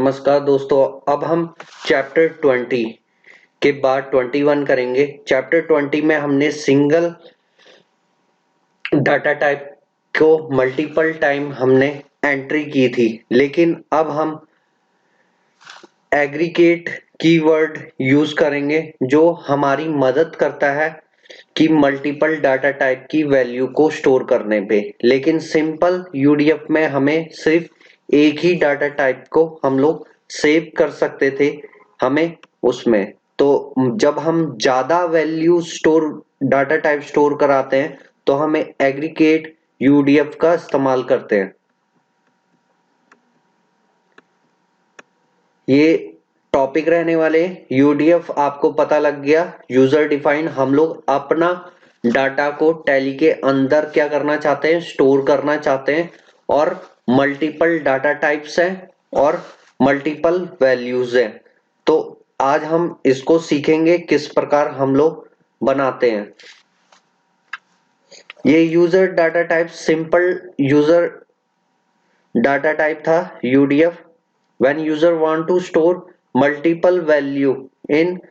नमस्कार दोस्तों, अब हम चैप्टर 20 के बाद 21 करेंगे। चैप्टर 20 में हमने सिंगल डाटा टाइप को मल्टीपल टाइम हमने एंट्री की थी, लेकिन अब हम एग्रीगेट कीवर्ड यूज करेंगे जो हमारी मदद करता है कि मल्टीपल डाटा टाइप की वैल्यू को स्टोर करने पे। लेकिन सिंपल यूडीएफ में हमें सिर्फ एक ही डाटा टाइप को हम लोग सेव कर सकते थे हमें उसमें। तो जब हम ज्यादा value store data type store कराते हैं तो हमें एग्रीगेट यूडीएफ का इस्तेमाल करते हैं। ये टॉपिक रहने वाले यूडीएफ आपको पता लग गया। यूजर डिफाइंड, हम लोग अपना डाटा को टैली के अंदर क्या करना चाहते हैं, स्टोर करना चाहते हैं, और मल्टीपल डाटा टाइप्स हैं और मल्टीपल वैल्यूज हैं। तो आज हम इसको सीखेंगे किस प्रकार हम लोग बनाते हैं। ये user data type simple user data type था UDF. when user want to store multiple value in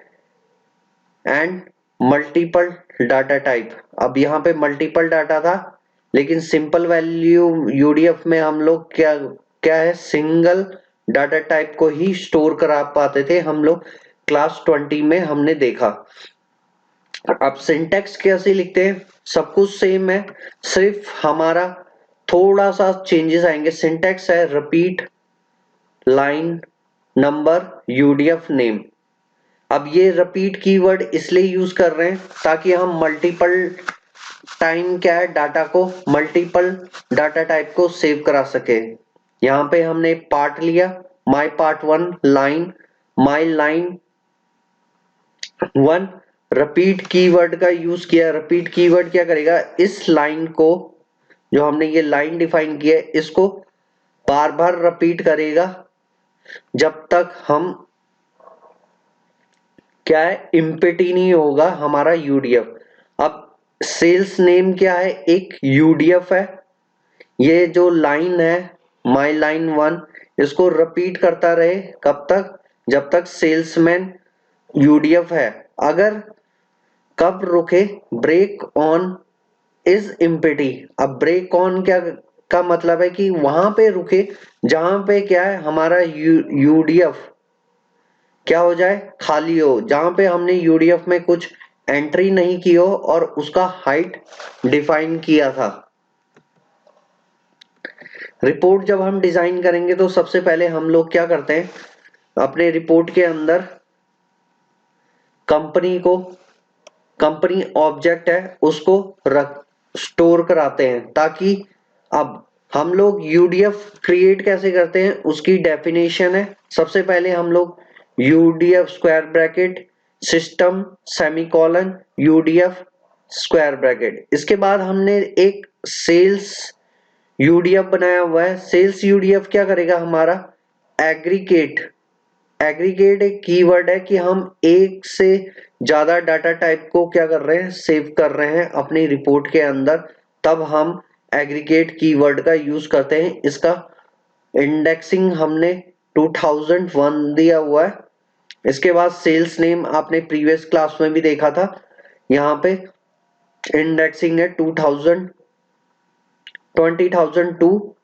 and multiple data type। अब यहाँ पे मल्टीपल डाटा था, लेकिन सिंपल वैल्यू यूडीएफ में हम लोग क्या क्या है, सिंगल डाटा टाइप को ही स्टोर करा पाते थे हम लोग। क्लास 20 में हमने देखा। अब सिंटेक्स कैसे लिखते हैं, सब कुछ सेम है, सिर्फ हमारा थोड़ा सा चेंजेस आएंगे। सिंटेक्स है repeat line number UDF name. अब ये रिपीट कीवर्ड इसलिए यूज कर रहे हैं ताकि हम मल्टीपल टाइम क्या है, डाटा को मल्टीपल डाटा टाइप को सेव करा सके। यहाँ पे हमने पार्ट लिया, my part 1 line, my line 1। Repeat keyword का यूज किया। रिपीट कीवर्ड क्या करेगा, इस लाइन को, जो हमने ये लाइन डिफाइन किया है, इसको बार बार रिपीट करेगा जब तक हम क्या है, इम्पिटी नहीं होगा हमारा यूडीएफ। अब सेल्स नेम क्या है, एक यूडीएफ है। ये जो लाइन है माई लाइन 1, इसको रिपीट करता रहे कब तक, जब तक सेल्समैन यूडीएफ है। अगर कब रुके, ब्रेक ऑन इज इम्पिटी। अब ब्रेक ऑन क्या का मतलब है कि वहां पे रुके जहां पे क्या है, हमारा यूडीएफ क्या हो जाए, खाली हो, जहां पे हमने यूडीएफ में कुछ एंट्री नहीं की हो और उसका हाइट डिफाइन किया था। रिपोर्ट जब हम डिजाइन करेंगे तो सबसे पहले हम लोग क्या करते हैं, अपने रिपोर्ट के अंदर कंपनी ऑब्जेक्ट है उसको स्टोर कराते हैं, ताकि अब हम लोग यूडीएफ क्रिएट कैसे करते हैं उसकी डेफिनेशन है। सबसे पहले हम लोग UDF square bracket system semicolon UDF square bracket. इसके बाद हमने एक सेल्स यूडीएफ बनाया हुआ है। सेल्स यूडीएफ क्या करेगा, हमारा एग्रीगेट एक कीवर्ड है कि हम एक से ज्यादा डाटा टाइप को क्या कर रहे हैं, सेव कर रहे हैं अपनी रिपोर्ट के अंदर। तब हम एग्रीगेट कीवर्ड का यूज करते हैं। इसका इंडेक्सिंग हमने 2001 दिया हुआ है। इसके बाद सेल्स नेम आपने प्रीवियस क्लास में भी देखा था, यहाँ पे इंडेक्सिंग है 2002।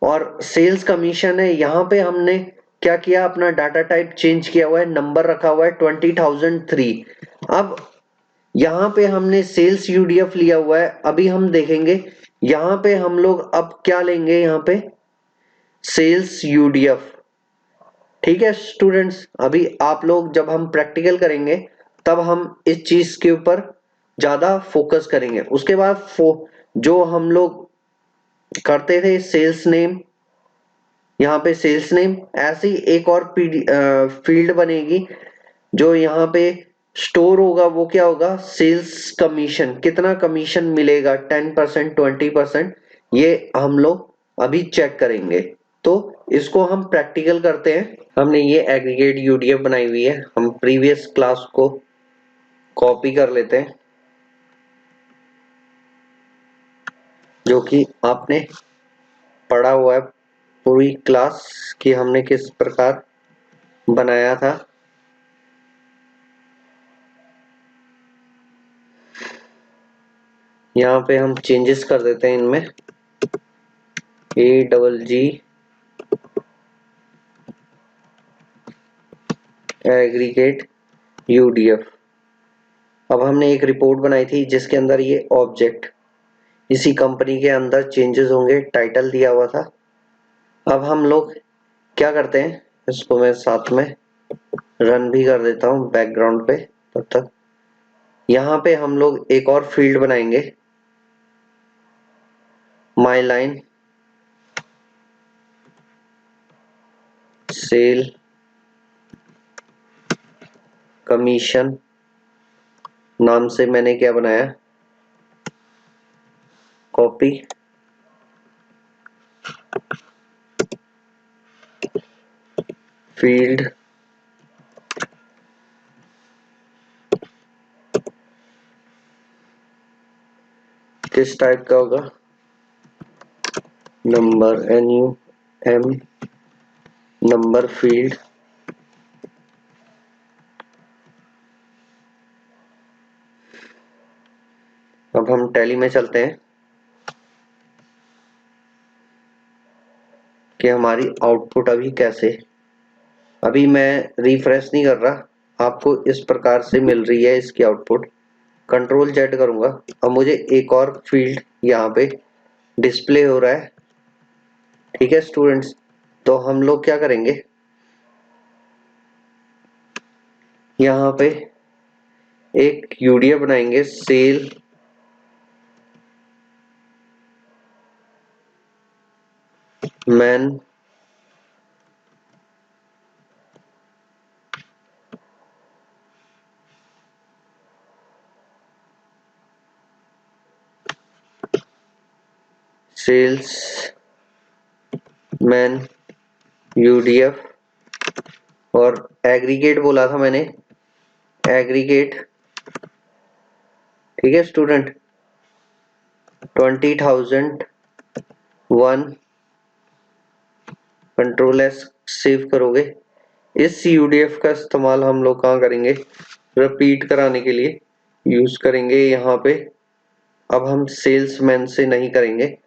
और सेल्स कमीशन है, यहाँ पे हमने क्या किया, अपना डाटा टाइप चेंज किया हुआ है, नंबर रखा हुआ है 20003। अब यहाँ पे हमने सेल्स यूडीएफ लिया हुआ है। अभी हम देखेंगे यहाँ पे हम लोग अब क्या लेंगे, यहाँ पे सेल्स यूडीएफ। ठीक है स्टूडेंट्स, अभी आप लोग जब हम प्रैक्टिकल करेंगे तब हम इस चीज के ऊपर ज्यादा फोकस करेंगे। उसके बाद जो हम लोग करते थे सेल्स नेम, यहाँ पे सेल्स नेम, ऐसी एक और फील्ड बनेगी जो यहाँ पे स्टोर होगा। वो क्या होगा, सेल्स कमीशन, कितना कमीशन मिलेगा, 10% 20%, ये हम लोग अभी चेक करेंगे। तो इसको हम प्रैक्टिकल करते हैं। हमने ये एग्रीगेट यूडीएफ बनाई हुई है, हम प्रीवियस क्लास को कॉपी कर लेते हैं जो कि आपने पढ़ा हुआ है पूरी क्लास की हमने किस प्रकार बनाया था। यहाँ पे हम चेंजेस कर देते हैं इनमें, AGG एग्रीगेट UDF। अब हमने एक रिपोर्ट बनाई थी जिसके अंदर ये ऑब्जेक्ट इसी कंपनी के अंदर चेंजेस होंगे, टाइटल दिया हुआ था। अब हम लोग क्या करते हैं, इसको मैं साथ में रन भी कर देता हूँ बैकग्राउंड पे तब तक। यहाँ पे हम लोग एक और फील्ड बनाएंगे, माई लाइन सेल कमीशन नाम से मैंने क्या बनाया, कॉपी फील्ड किस टाइप का होगा, नंबर NUM नंबर फील्ड। अब हम टैली में चलते हैं कि हमारी आउटपुट अभी कैसे, अभी मैं रिफ्रेश नहीं कर रहा, आपको इस प्रकार से मिल रही है इसकी आउटपुट। कंट्रोल Z करूंगा, अब मुझे एक और फील्ड यहाँ पे डिस्प्ले हो रहा है। ठीक है स्टूडेंट्स, तो हम लोग क्या करेंगे, यहाँ पे एक UDF बनाएंगे, sale man salesman UDF और एग्रीगेट बोला था मैंने, एग्रीगेट। ठीक है स्टूडेंट, 20,001 कंट्रोल S सेव करोगे। इस UDF का इस्तेमाल हम लोग कहाँ करेंगे, रिपीट कराने के लिए यूज करेंगे यहाँ पे। अब हम सेल्समैन से नहीं करेंगे,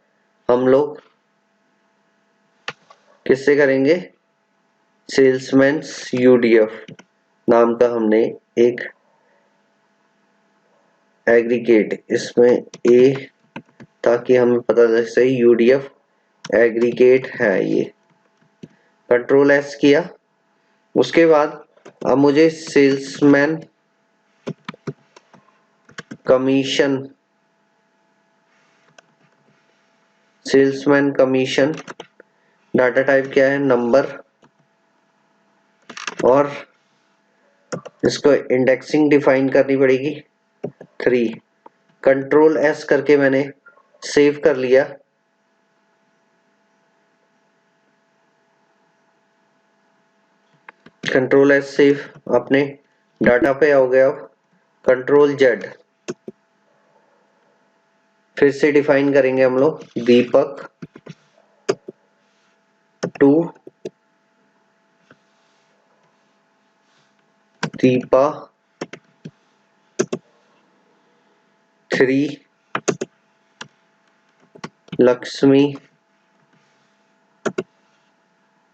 हम लोग किससे करेंगे, सेल्समैन्स UDF नाम का हमने एक एग्रीगेट, इसमें A ताकि हमें पता चले सही UDF एग्रीगेट है ये। कंट्रोल S किया, उसके बाद अब मुझे salesman commission, salesman commission data type क्या है, नंबर, और इसको इंडेक्सिंग डिफाइन करनी पड़ेगी 3। कंट्रोल S करके मैंने सेव कर लिया। कंट्रोल S सेव अपने डाटा पे हो गया। कंट्रोल Z फिर से डिफाइन करेंगे हम लोग, दीपक 2 दीपा 3 लक्ष्मी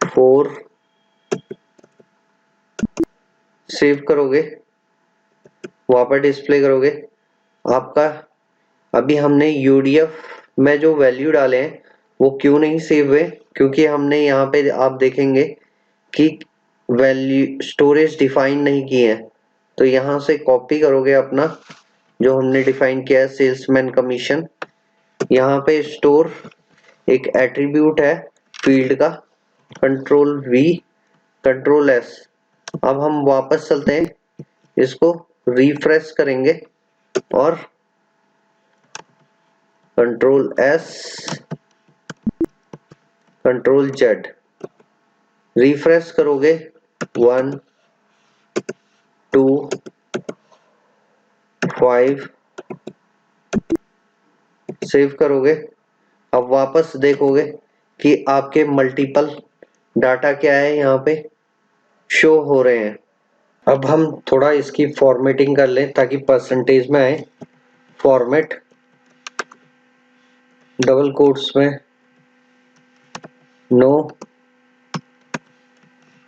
4। सेव करोगे, वहां पर डिस्प्ले करोगे आपका। अभी हमने UDF में जो वैल्यू डाले हैं वो क्यों नहीं सेव हुए, क्योंकि हमने यहाँ पे आप देखेंगे कि वैल्यू स्टोरेज डिफाइन नहीं की है। तो यहाँ से कॉपी करोगे अपना जो हमने डिफाइन किया है, सेल्समैन कमीशन। यहाँ पे स्टोर एक एट्रीब्यूट है फील्ड का, कंट्रोल V कंट्रोल S। अब हम वापस चलते हैं, इसको रिफ्रेश करेंगे और control S control Z refresh करोगे 1 2 5 सेव करोगे। अब वापस देखोगे कि आपके मल्टीपल डाटा क्या है यहाँ पे शो हो रहे हैं। अब हम थोड़ा इसकी फॉर्मेटिंग कर लें ताकि परसेंटेज में आए। फॉर्मेट डबल कोट्स में no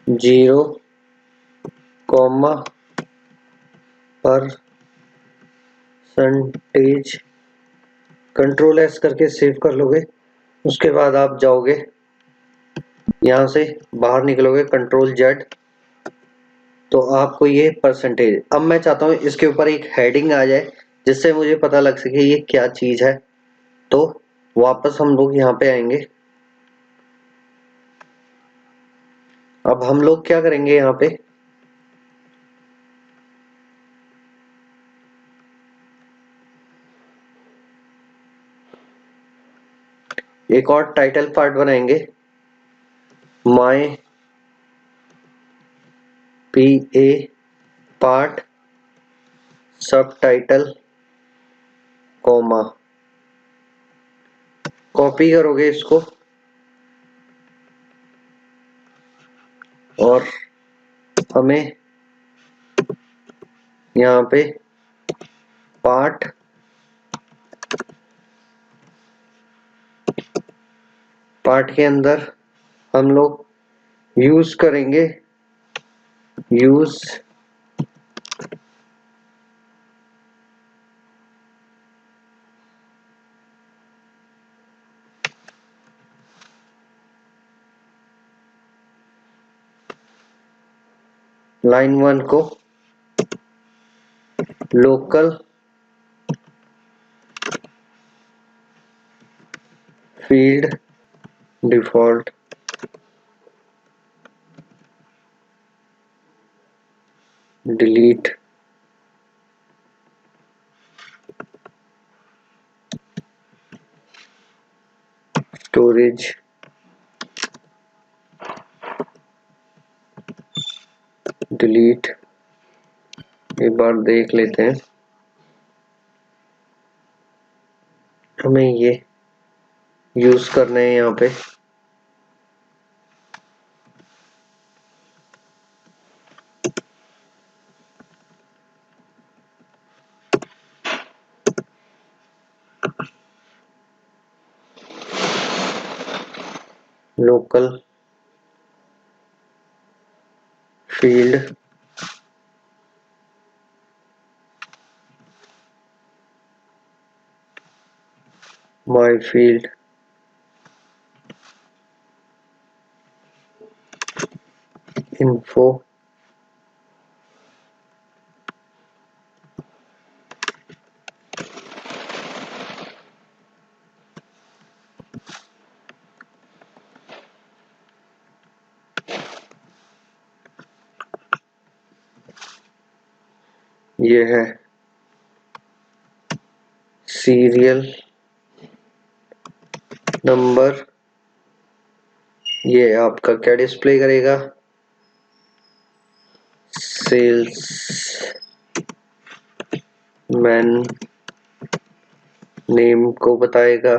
0 comma percentage, control S करके सेव कर लोगे। उसके बाद आप जाओगे यहाँ से बाहर निकलोगे, कंट्रोल जेड, तो आपको ये परसेंटेज। अब मैं चाहता हूँ इसके ऊपर एक हेडिंग आ जाए जिससे मुझे पता लग सके ये क्या चीज है। तो वापस हम लोग यहाँ पे आएंगे। अब हम लोग क्या करेंगे, यहाँ पे एक और टाइटल पार्ट बनाएंगे, माय पी ए पार्ट सब टाइटल कॉमा, कॉपी करोगे इसको और हमें यहाँ पे पार्ट के अंदर हम लोग यूज करेंगे यूज लाइन 1 को local field default delete storage delete. एक बार देख लेते हैं, हमें ये यूज करने हैं यहाँ पे। Local field my field info ये है सीरियल नंबर। ये आपका क्या डिस्प्ले करेगा, सेल्स मैन नेम को बताएगा,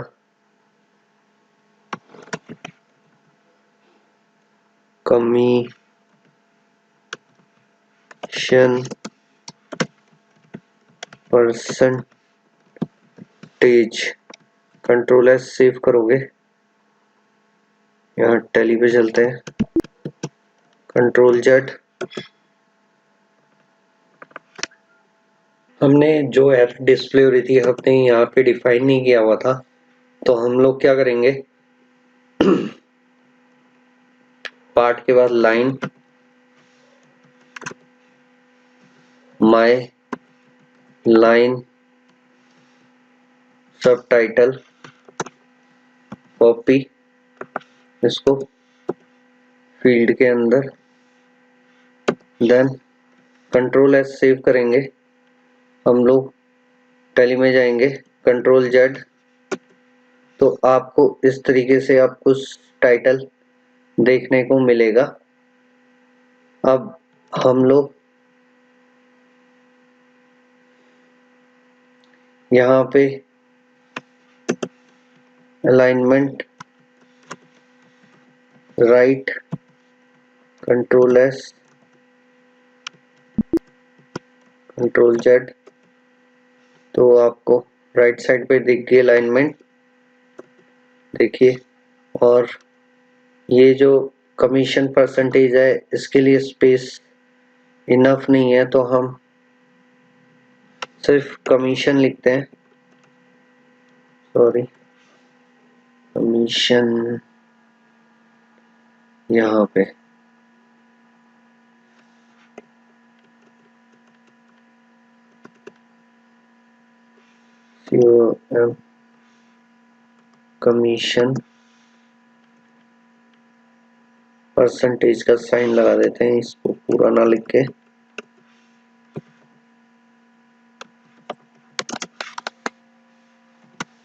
commission percentage. Control S save करोगे, यहाँ टैली पे चलते हैं, कंट्रोल जेड। हमने जो एफ डिस्प्ले हो रही थी हमने यहाँ पे डिफाइन नहीं किया हुआ था, तो हम लोग क्या करेंगे पार्ट के बाद लाइन माय लाइन सब टाइटल कॉपी, इसको फील्ड के अंदर, देन कंट्रोल एस सेव करेंगे। हम लोग टैली में जाएंगे, कंट्रोल जेड, तो आपको इस तरीके से आपको टाइटल देखने को मिलेगा। अब हम लोग यहाँ पे alignment right control S control Z, तो आपको राइट साइड पे दिख गई अलाइनमेंट, देखिए। और ये जो कमीशन परसेंटेज है इसके लिए स्पेस इनफ नहीं है, तो हम सिर्फ कमीशन लिखते हैं, सॉरी कमीशन यहाँ पे COM कमीशन परसेंटेज का साइन लगा देते हैं, इसको पूरा ना लिख के।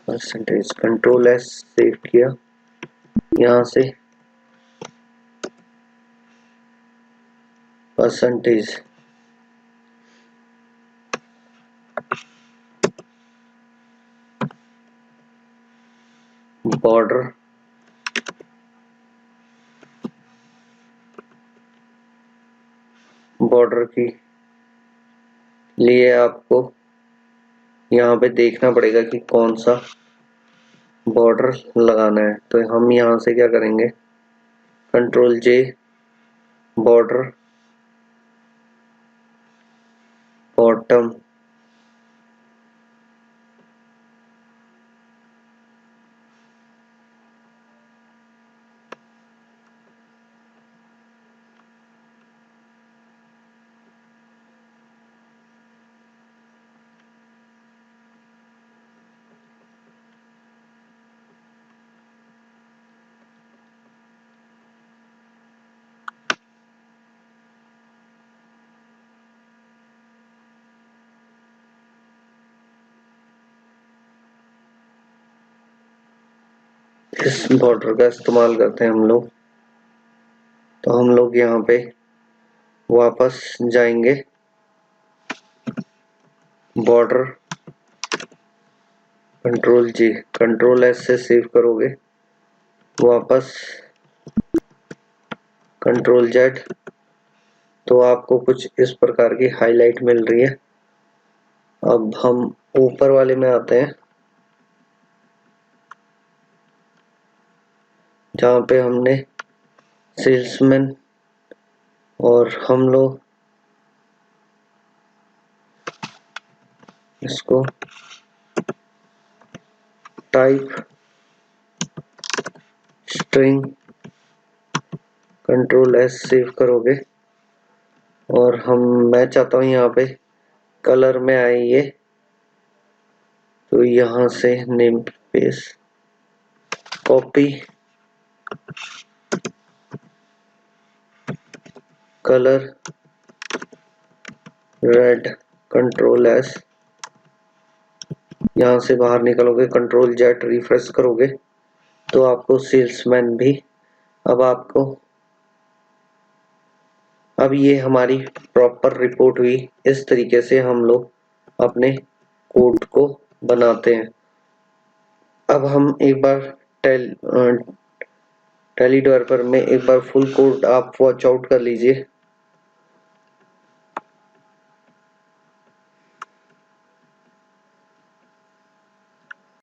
परसेंटेज कंट्रोल एस सेव किया, यहाँ से परसेंटेज बॉर्डर बॉर्डर की लिए आपको यहाँ पे देखना पड़ेगा कि कौन सा बॉर्डर लगाना है, तो हम यहाँ से क्या करेंगे, कंट्रोल जे बॉर्डर बॉटम इस बॉर्डर का इस्तेमाल करते हैं हम लोग। तो हम लोग यहाँ पे वापस जाएंगे, बॉर्डर कंट्रोल जी कंट्रोल एस से सेव करोगे, वापस कंट्रोल जेड, तो आपको कुछ इस प्रकार की हाईलाइट मिल रही है। अब हम ऊपर वाले में आते हैं, जहाँ पे हमने सेल्समैन और हम लोग इसको type string control S save करोगे, और मैं चाहता हूँ यहाँ पे कलर में आए ये, तो यहाँ से name space copy colour red control S, यहाँ से बाहर निकलोगे, कंट्रोल जेड रिफ्रेश करोगे, तो आपको सेल्समैन भी अब ये हमारी प्रॉपर रिपोर्ट हुई। इस तरीके से हम लोग अपने कोड को बनाते हैं। अब हम एक बार टैली डेवलपर में एक बार फुल कोड आप वॉच आउट कर लीजिए।